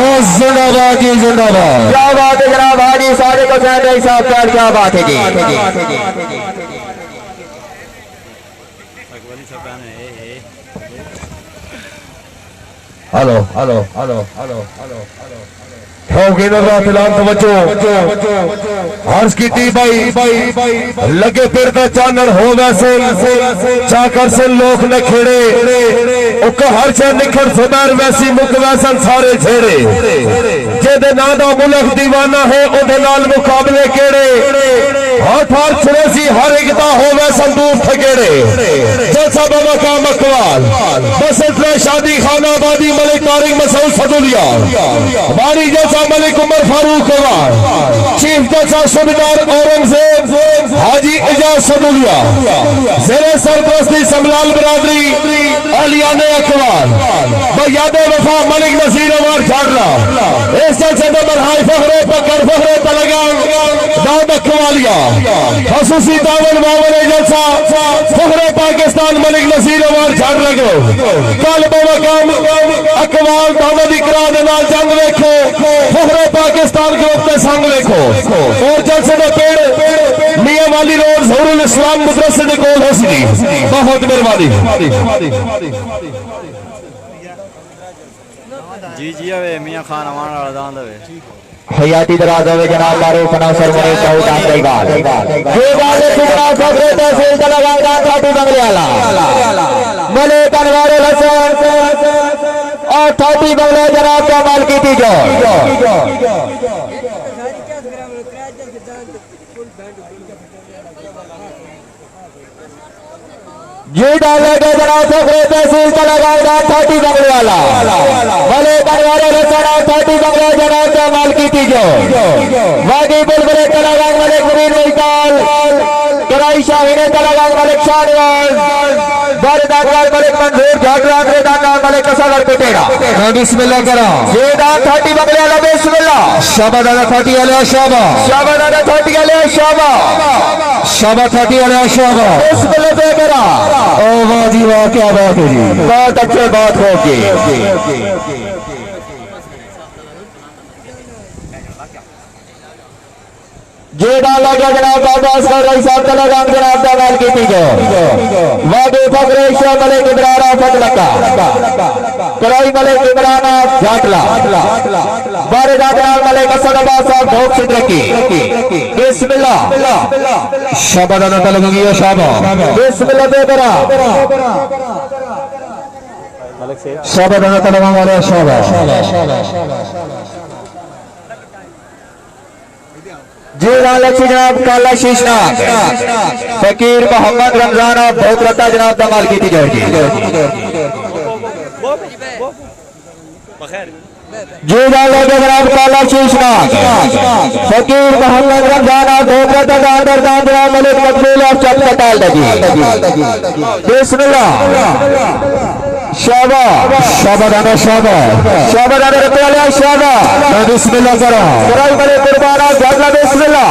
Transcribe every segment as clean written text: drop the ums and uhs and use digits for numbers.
जिंदाबाद जी जिंदाबाद। क्या बात है जनाब हाजी सारे को भाई साहब क्या बात है जी। Hello hello hello hello hello Harsh की टी भाई लगे फिर चानन हो वैसे चाकर से लोग न खेड़े हर से निखर सुधार वैसी मुख वैसन सारे छेड़े जेदे ना दा मुल्क दीवाना है ओदे नाल मुकाबले केड़े हाथ हार छुरेसी हर एक दा हो वैसन दूर ठगेड़े जैसा बाबा का मकवाल बसंत शादी खाना आबादी मलिक तारिक मसूद सदुलिया हमारी जैसा मलिक उमर फारूक अवार चीफ जैसा सूबेदार औरंगजेब हाजी एजाज सदुलिया ज़ेरे सरपरस्ती समलाल बिरादरी आलियाने अकवार यादे वफा मलिक नसीर अवार झाड़ला इस जलसे में बरहाई फखरे पकड़ फखरे तलगान दाऊद अकवालिया खसूसी दावन मावन जलसा फखरे पाकिस्तान मलिक नसीर अवार झाड़ लगो कल बवकाम अकवाल दावद इकरा दे नाल जंग देखो फखरे पाकिस्तान के ऊपर संग देखो और जलसे में पेड़ मियां वाली रोड ज़हूरुल इस्लाम मदरसे दे कोल हो सी बहुत मेहरबानी जी जी अवे मियां खान अमान वाला दान दे हयाती दराज होवे जनाब मारूफ अनौसर मने चाहू टांगई गाल ये गाल जनाब खबरे तहसील तलगांव दान ठाटी बंगले वाला मलिक अनवर हसन और ठाटी बंगले जनाब का माल की थी जो जी डाले के जनाब खबरे तहसील तलगांव दान ठाटी बंगले वाला मलिक अनवर हसन और ठाटी बंगले जनाब का माल की थी जो वादी बुलबुले तलगांव मलिक मुरीद मिसाल कराई शाहीने तलगांव मलिक शाहनवाज बारदार मलिक मंजूर झाकरा दाना मलिक कसगर पिटेरा बिस्मिल्लाह करा ये दान ठाटी बंगले वाला बिस्मिल्लाह शाबा दादा ठाटी वाले शाबा शाबा दादा ठाटी वाले शाबा शाबा ठाटी वाले शाबा बिस्मिल्लाह पे करा ओ वाह जी वाह क्या बात है जी बहुत अच्छे बात होगी जे डाला गया जनाब बाबा असगर रईस साहब तलगांव जनाब का माल की थी जो वादे फखरे शाह मलिक इब्रारा फतलका कराई मलिक इब्राना झाटला बारदार जनाब मलिक असदबाद साहब भोग सिद्दकी बिस्मिल्लाह शाबा दादा तलगांव शाबा बिस्मिल्लाह बेकरा शाबा दादा तलगांव वाले शाबा जी लक्ष्मी जनाब काला शीशनाग फकीर मोहम्मद रमजान और भोगरता जनाब दमाल की थी जी डाले के जनाब काला शीशनाग फकीर मोहम्मद रमजान और भोगरता जनाब मलिक मकबूल और चपताल जी बिस्मिल्लाह शाबा शाबा दादा शाबा शाबा दादा रतवाला शाबा बिस्मिल्लाह करा कराई मलिक कुर्बाना झाटला बिस्मिल्लाह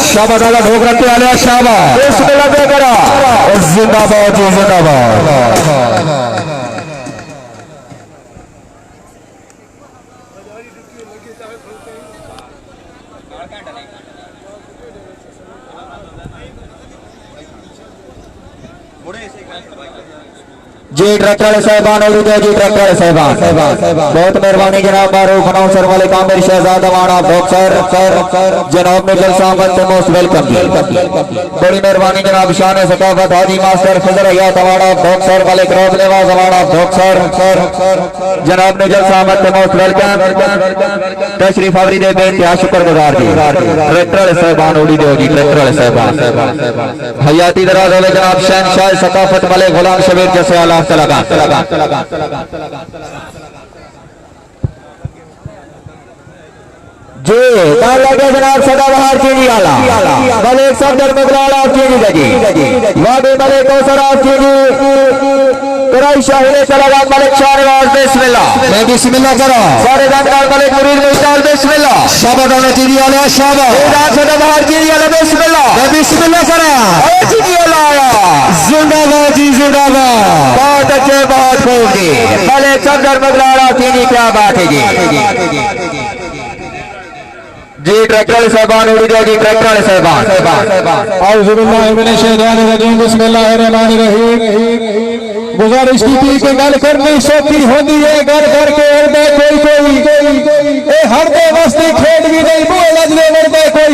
शाबा दादा ढोक रखते वाले शाबा बिस्मिल्लाह पे करा जिंदाबाद जी जिंदाबाद जी ट्रैक्टर साहबान और जी ट्रैक्टर साहबान बहुत मेहरबानी जनाब मारूफ अनौसर वाले कामिर शहजाद अवाना बॉक्सर जनाब ने जलसा मोस्ट वेलकम बड़ी मेहरबानी जनाब शान सकाफत हाजी मास्टर खजर हयात अवाना बॉक्सर वाले क्रॉप लेवाज अवाना बॉक्सर जनाब ने जलसा मोस्ट वेलकम तशरीफ आवरी दे बेइंतहा शुक्रगुजार जी ट्रैक्टर साहबान उड़ी दो जी ट्रैक्टर साहबान हयाती दराज वाले जनाब शहनशाह सकाफत वाले गुलाम शबीर जैसे आला लगा जी लगे जनाब सदाबहार चीनी वाला मलिक सफदर मगलाल आप चीनी जी वादी मलिक कौसर आप चीनी कराई शाहीने तलगांव मलिक शाहनवाज बिस्मिल्लाह बिस्मिल्लाह करा सारे जानकार मलिक मुरीद मिसाल बिस्मिल्लाह शाबा दादा चीनी वाले शाबा सदाबहार चीनी वाला बिस्मिल्लाह बिस्मिल्लाह करा चीनी वाला आया जिंदाबाद जी जिंदाबाद बहुत अच्छे बहुत बात होगी मलिक सफदर बगलाड़ा चीनी क्या बात है जी ट्रैक्टर साहबान उड़ी जाएगी ट्रैक्टर साहबान गुजारिश की कि गल करनी सौखी होती है घर घर के हरदे कोई हरदे वस्ती खेड भी नहीं मुँह लजने लड़दे कोई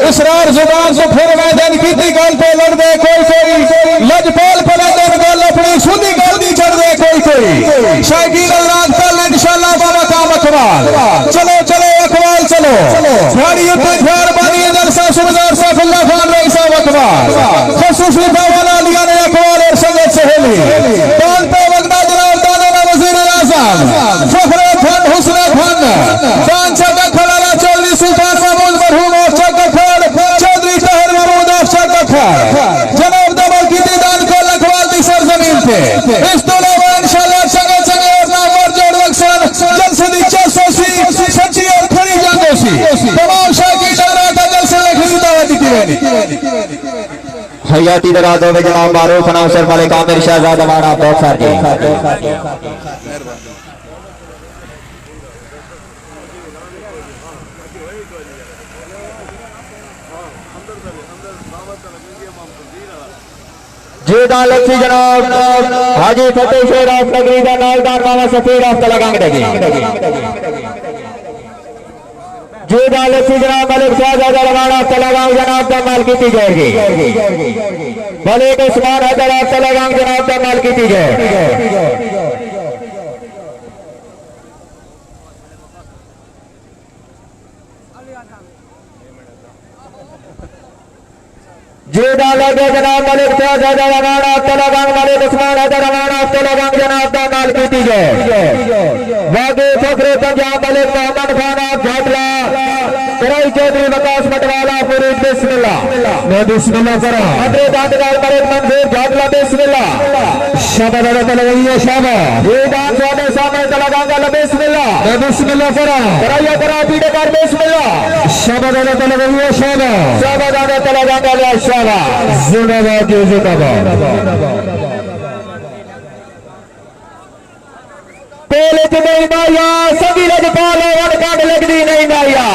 इसरार जुबान से फिर मैदान की गल पे लड़दे कोई लजपाल पर गल अपनी सुनी गल दी चढ़ दे कोई शायकीन अल्लाह ताला इंशाअल्लाह बाबा का अखबार चलो चलो अखबार चलो ध्यानी ध्यान बानी जलसा सुबदार सैफुल्लाह खान रईस साहब अखबार खसूसी बावला लिया ने अखबार और संगत सहेली कौन पे वगदा जनाब दादा वजीर आजम फखरे खान हुस्न खान खान चका खलाला चौधरी सुल्तान महमूद मरहूम और चका खान चौधरी तहर महमूद और चका खान जनाब दबल की दीदान को लखवाल दी सरजमीन पे इस तो अलावा इंशाअल्लाह चंगे चंगे और नामवर जोड़ वक्सन जलसे दी 480 सच्ची और खरी जंगोसी तमाम शायकी डगरा का जलसे लखनी दावत दी रहनी हयाती दराजों में जनाब मारूफ अनाउंसर मलिक आमिर शहजाद हमारा बॉक्सर जी जीदान लक्ष्मी जनाब हाजी फतेह शेर ऑफ नगरी का नालदार मामा सफीर ऑफ तलागंग दगी जीदान लक्ष्मी जनाब मलिक शहजादा रवाना तलागंग जनाब का माल की जाएगी मलिक उस्मान हैदर ऑफ तलागंग जनाब का माल की जाएगी जीदा लगे जनाब मलिक शहजादा रवाना तलागंग मलिक उस्मान हैदर रवाना तलागंग जनाब का माल की जाए वागे फखरे पंजाब मलिक मोहम्मद खान ऑफ झाटला कराई चौधरी वकास मटवाला फरीद बिस्मिल्लाह मैं बिस्मिल्लाह करा अदरे दादगार मलिक मंसूर झाटला बिस्मिल्लाह शाबाश तलवैया शाबाश ये दान सामने सामने तलागंग बिस्मिल्लाह मैं बिस्मिल्लाह करा कराया करा पीड़े कर बिस्मिल्लाह शाबाश तलवैया शाबाश शाबाश तलागंग शाबाश जिंदाबाद जिंदाबाद पेले नहीं माया सभी लजपाल और काट लगती नहीं माया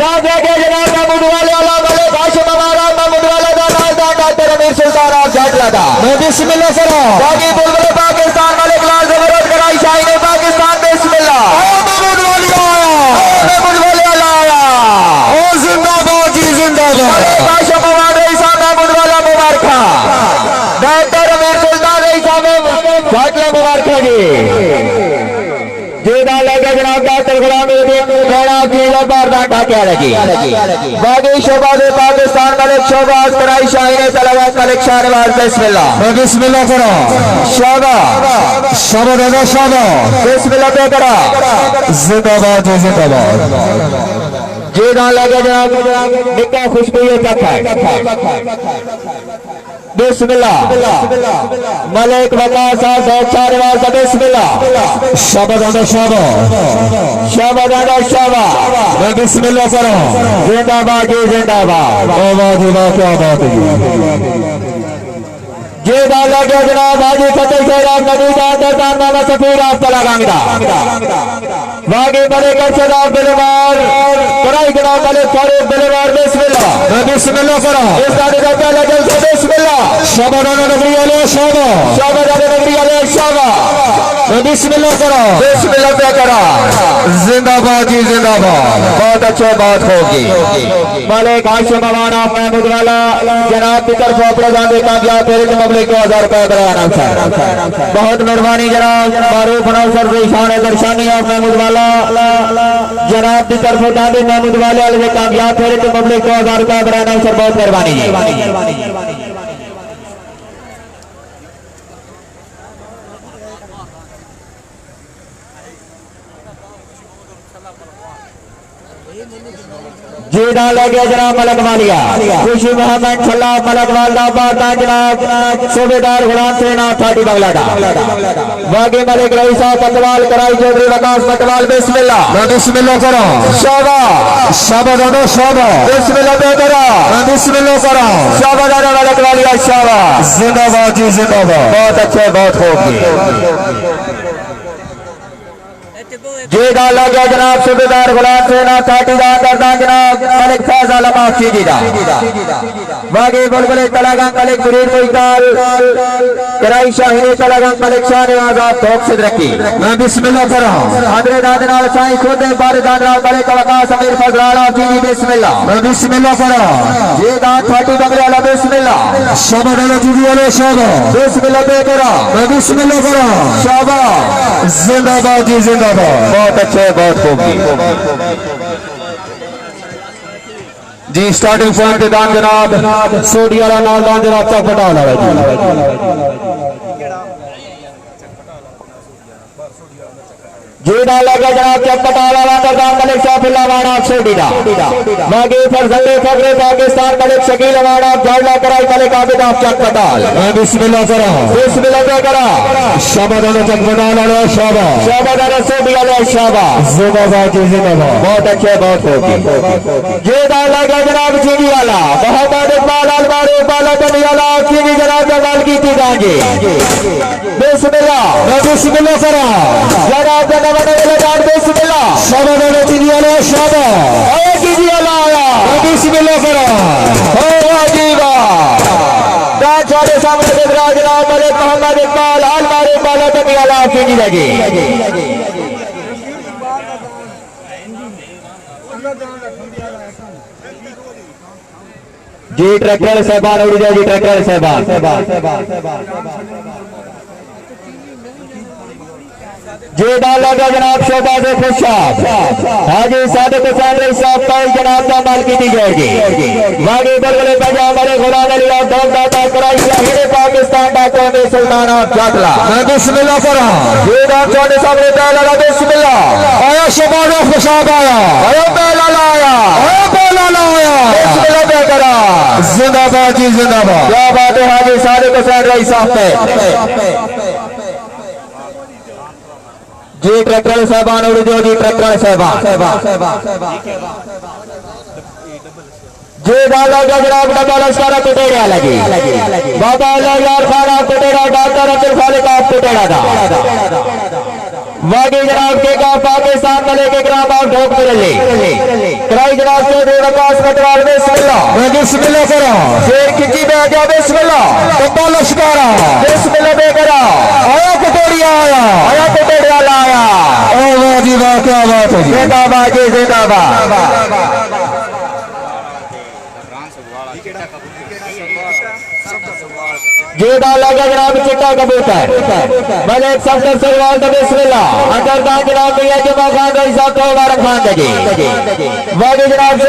दादा के जनाब महमूद वाले वाला वाले भाषण हमारा महमूद वाला का नालदार डॉक्टर अमीर सुल्तान आप झाट लगा मैं बिस्मिल्लाह करो बाकी बुलबुल पाकिस्तान वाले लाल जबरदस्त कराई शाही ने पाकिस्तान बिस्मिल्लाह महमूद वाले आया महमूद वाले आया ओ जिंदाबाद जी जिंदाबाद भाषण हमारे ईसा महमूद वाला मुबारक डॉक्टर अमीर सुल्तान ईसा में झाटला मुबारक जी जीदा लगे जनाब डॉक्टर गुलाम बागी शोबाज पाकिस्तान मलिक शोबाज कराई शाहीन तलवार मलिक शाहनवाज बिस्मिल्लाह बिस्मिल्लाह करो शाबाश शाबाश शाबाश बिस्मिल्लाह पे करा जिंदाबाद जिंदाबाद जीदा लगे जनाब निका खुशबू तक है बिस्मिल्लाह मलिक वकास शाहनवाज बिस्मिल्लाह शाबाश शाबाश शाबाश शाबाश मैं बिस्मिल्लाह करो जिंदाबाद जी जिंदाबाद क्या बात है जीदा लगे जनाब हाजी फतेह शेर ऑफ नगरी का दरदान मामा सफीर ऑफ तलागंग वागे मलिक अरशद ऑफ बिलवार कराई जनाब मलिक फारूक बिलवार बिस्मिल्लाह मैं बिस्मिल्लाह करो इस दादी का पहला जलसा बिस्मिल्लाह शाबाश नगरी वाले शाबाश शाबाश नगरी वाले शाबाश मैं बिस्मिल्लाह करो बिस्मिल्लाह पे करा जिंदाबाद जी जिंदाबाद बहुत अच्छा बात होगी मलिक हाशिम अमान ऑफ महमूद वाला जनाब की तरफ अपने जाने का गया तेरे मबलिक 2000 रुपए कराना बहुत मेहरबानी जनाब मारूफ अनाउंसर शान दर्शानी ऑफ महमूद वाला जनाब की तरफ दादी महमूद वाले वाले कामयाब फेरे तो पब्लिक 2000 रुपए कराना सर बहुत मेहरबानी जीदा लगे जनाब मलक वालिया खुशी मोहम्मद छल्ला मलक वाला बाता जनाब सूबेदार गुलाम सेना ठाटी बगलाडा बागी मलिक रईसा पटवाल कराई चौधरी वकास पटवाल बिस्मिल्लाह करो शाबाश शाबाश शाबाश बिस्मिल्लाह करो करो शाबाश मलक वालिया शाबाश जिंदाबाद जी जिंदाबाद बहुत अच्छे बहुत खूब जीदा लगे जनाब सूबेदार गुलाम सेना ठाटीदार दरदान जनाब मलिक फैजल माफी जीदा बागी बुलबुल तलागंग मलिक मुरीद मुइकाल कराई शाहीनी तलागंग मलिक शाह नवाज आप ठोक से रखी मैं बिस्मिल्लाह कर रहा हूं हजरत दादनाल साईं खुद बार दादनाल मलिक वकास अमीर फजलाल आप जी बिस्मिल्लाह मैं बिस्मिल्लाह कर रहा हूं जीदा ठाटी बंगले वाला बिस्मिल्लाह शाबाश जी वाले शाबाश बिस्मिल्लाह करो मैं बिस्मिल्लाह कर रहा हूं शाबाश जिंदाबाद जी जिंदाबाद बहुत अच्छे बहुत खूब जी स्टार्टिंग पॉइंट पे दान जनाब सोडी वाला नाल दान जनाब चक पटा ला जी जीदा लगे जनाब चक पटा ला दरदान मलिक शाफिल्ला वाणा सोडीदा बागी फरजंदे फगरे पाकिस्तान मलिक शकील वाणा जावला कराई मलिक आबिद आप चक पटाल मैं बिस्मिल्लाह कर रहा हूं बिस्मिल्लाह करो शाबाश चक पटा ला शाबाश शाबाश सोडी वाले शाबाश जिंदाबाद जी जिंदाबाद बहुत अच्छे बहुत खूब जीदा लगे जनाब चीनी वाला मोहम्मद इकबाल अलमारी वाला बनी वाला चीनी जनाब जमाल की थी गांजे बिस्मिल्लाह मैं बिस्मिल्लाह कर रहा हूं जनाब बिस्मिल्लाह शाबाश चीनी वाला शाबाश चीनी वाला आया मैं बिस्मिल्लाह कर रहा हूं सामने जनाब मलिक मोहम्मद इकबाल अलमारी वाला बनी वाला चीनी लगी जी ट्रैक्टर साहबान उड़ जाए जी ट्रैक्टर साहबान जी डाल लगा जनाब शोभा से खुशाब हाजी सादिक हुसैन रईस साहब का जनाब का माल की थी जोड़गी वागी बलबले पंजाब वाले गुलाम अली और दौड़ दाता कराई शाहीन पाकिस्तान डाकों में सुल्तान और जातला मैं बिस्मिल्लाह कर रहा हूं जी डाल छोटे सामने पहला बिस्मिल्लाह आया शोभा से खुशाब आया पहला आया बिस्मिल्लाह करा जिंदाबाद जी जिंदाबाद क्या बात है हाजी सादिक हुसैन रईस साहब पे जी ट्रैक्टर साहबान उड़ जो जी ट्रैक्टर साहबान जी डाला गया जनाब डबल अस्कारा कुटेड़ा लगी बाबा यार खाना कुटेड़ा डॉक्टर अब्दुल खालिक आप कुटेड़ा था वागी जनाब के का पाकिस्तान मले के ग्राम और ढोक पर ले कराई जनाब से दो रकास पटवाल बिस्मिल्लाह मैं बिस्मिल्लाह कर रहा हूं शेर किची में आजा बिस्मिल्लाह डबल अस्कारा बिस्मिल्लाह करा आया कुटेड़िया आया कुटेड़ा लाया ओ वाह जी वाह क्या बात है जिंदाबाद जी जिंदाबाद जी डाला गया जनाब चिट्टा कबूतर मलिक सफदर सरवाल तो बिस्मिल्लाह अंदर दान जनाब भैया जमा खान रईस साहब को मुबारक खान दे वागी जनाब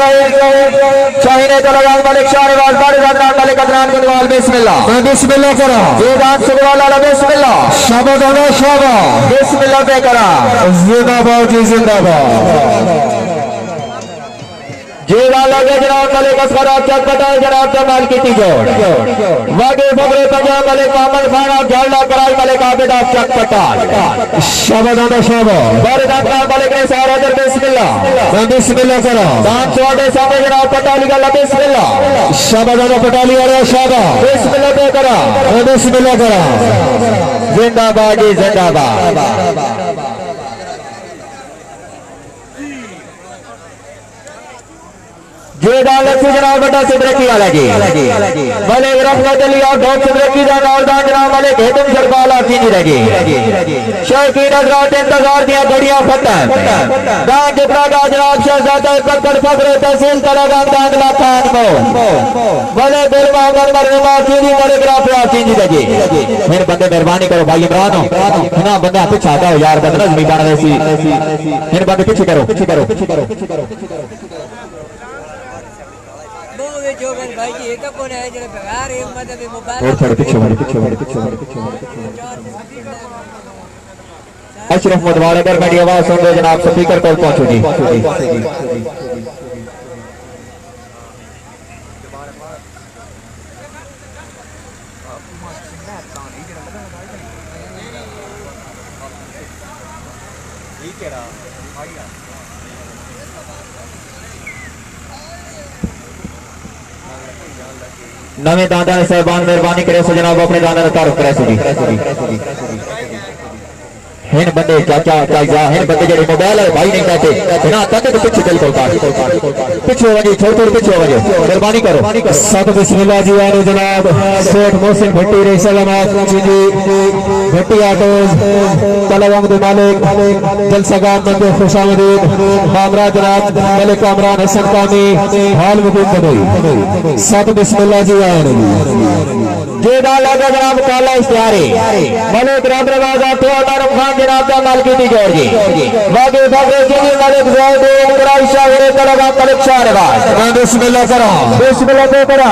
शाहीन तलागंग मलिक शाह नवाज बाड़ी दादनाल मलिक अदनान गुलवाल बिस्मिल्लाह मैं बिस्मिल्लाह कर रहा हूं जी दान सुगवाल वाला बिस्मिल्लाह शाबाश शाबाश बिस्मिल्लाह पे करा जिंदाबाद जी जिंदाबाद जी डाला गया जनाब मलिक असगर चक पटाल जनाब जमाल की थी जोड़ वागे फगरे पंजाब मलिक मोहम्मद खान आप झालना कराई मलिक आबिद आप चक पटाल शाबाश शाबाश बारी दादनाल मलिक ने सारा दर बिस्मिल्लाह मैं बिस्मिल्लाह कर रहा हूं दान छोटे सामने जनाब पटाली का बिस्मिल्लाह शाबाश पटाली वाला शाबाश बिस्मिल्लाह पे करा मैं बिस्मिल्लाह कर रहा हूं जिंदाबाद जी जिंदाबाद जी डाल जनाब बड़ा सिदरकी वाला जी भले रफत अली और ढोक सिदरकी का नालदान जनाब वाले हेतम शरबाल आप जी लगी शौकीन हजरात इंतजार दिया घड़ियां फतह दान जितना का जनाब शहजादा पत्थर फखरे तहसील तलागंग दांगला खान मो भले दिल मोहम्मद मरहुमा चीनी मलिक राफी आप जी लगी मेरे बंदे मेहरबानी करो भाई इमरान हो ना बंदा पीछे आ जाओ यार बंदा नहीं बन रही मेरे बंदे पीछे करो भाई जी एक कौन है जरा बिहार एक मतलब मुबारक अशरफ मुदवाड़ेकर मेरी आवाज सुन रहे जनाब स्पीकर पर पहुंचो जी नवे दादा ने साहबान मेहरबानी करे सो जनाब अपने दादा ने तारुफ करे सो हिन बंदे चाचा चाचा हिन बंदे जेडे मोबाइल है भाई नहीं कहते ना तक तो पीछे बिल्कुल पीछे वजह थोड़ी पीछे वजह मेहरबानी करो सत बिस्मिल्लाह जी आने जनाब शेख मोहसिन भट्टी रही सलामत जी भट्टी ऑटोज तलवंग दे मालिक जलसागार में खुशामदीद मामरा जनाब मलिक कामरान हसन कामी हाल मुकुम बदई सत बिस्मिल्लाह जी आने जेदा लगा जनाब काला इश्तिहारी मलिक रामनवाज तो तारुफ खान जनाब का माल की जोड़ जी बाकी बाकी जी मलिक ज़ैद कराई शाह तलगा मलिक शाह बिस्मिल्लाह करो